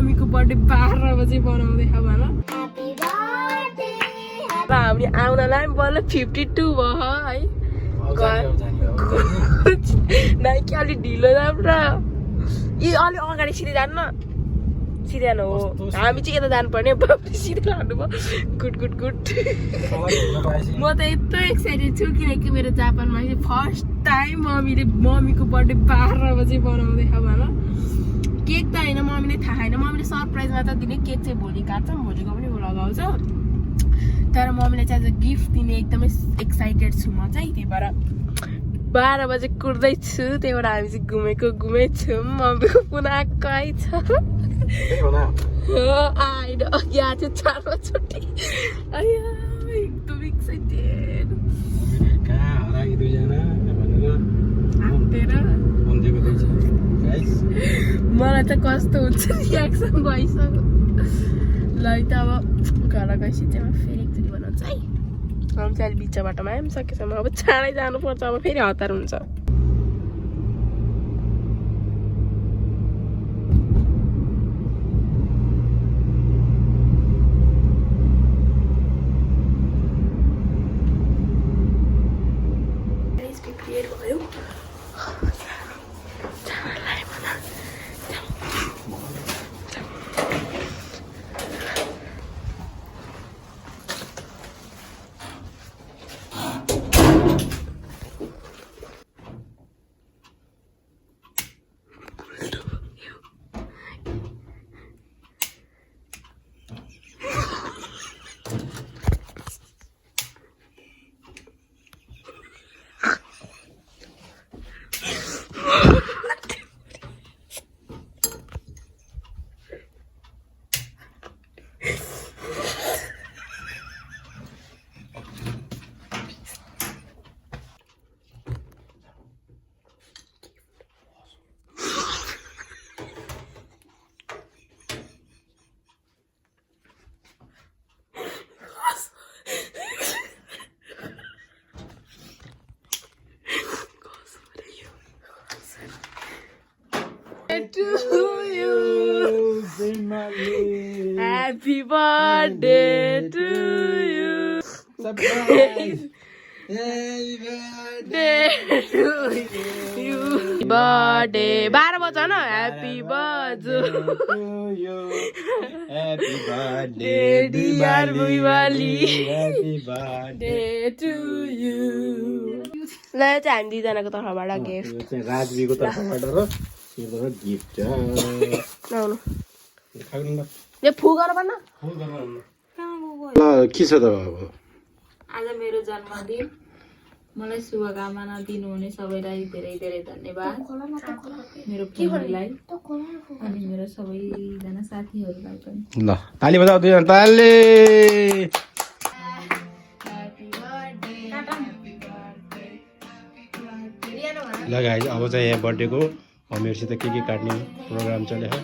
मम्मीको birthday 12 बजे बनाउँदै छ भन हामी आउनलाई बल्ल 52 भयो है नाइ कि अलि ढिलो राम्रो यी अलि अगाडि सिधै जानु न सिधै जानु हो हामी चाहिँ यता जानुपर्ने सिधै लानु भयो गुड गुड गुड म त यत्रो एक्साइटेड छु किनकि मेरो जापानमा चाहिँ फर्स्ट टाइम मम्मीको बर्थडे 12 बजे बनाउँदै छ भन केक त होइन मम्मीले थाहा छैन मम्मीले सरप्राइजमा त दिने केक चाहिँ भोलि काट्छौँ भोलिको पनि लगाउँछ तर मम्मीले चाहिँ आज गिफ्ट दिने एकदमै एक्साइटेड छु म चाहिँ त्यही भएर 12 बजे कुर्दैछु त्यही भएर हामी चाहिँ घुमै छौँ मम्मीको पुनः आएकै छ आएर अघि आज 4 बजे एकदम एक्साइटेड मलाई त कस्तो हुन्छ रियाक्सन भइसक्यो ल त अब घर गएपछि चाहिँ म फेरि एकचोटि बनाउँछु है हम चाहिँ अहिले बिच बाटोमा आयौँ सकेसम्म अब चाँडै जानुपर्छ अब फेरि हतार हुन्छ To you, happy birthday to you. Surprise! Happy birthday to you. Birthday. 12 बजा न happy birthday to you. Happy birthday dear Vivali. Happy birthday to you. ल चाहिँ हामी दुईजनाको तर्फबाट गिफ्ट राजवीको तर्फबाट र गिफ्ट ल फुगर भन्न ल के छ त अब आज मेरो जन्मदिन मलाई शुभकामना दिनुहुने सबैलाई धेरै धेरै धन्यवाद मेरो फ्यामिलीलाई अनि मेरो सबैजना साथीहरूलाई पनि ल ताली बजाऊ दुईजना ताली ल गाइस अब चाहिँ यहाँ बर्थडेको हामीहरुसित के काट्ने प्रोग्राम चले है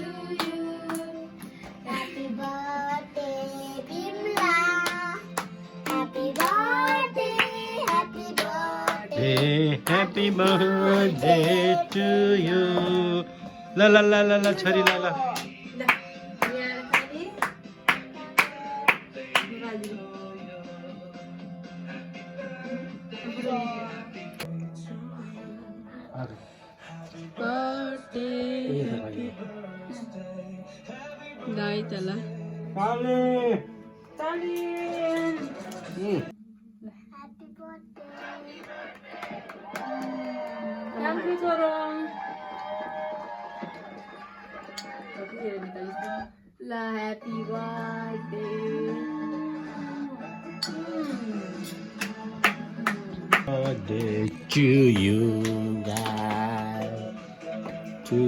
Happy birthday to you. La la la la la छोरी la la. Gai tala. Tali. Tali. Happy La happy birthday to you guys, to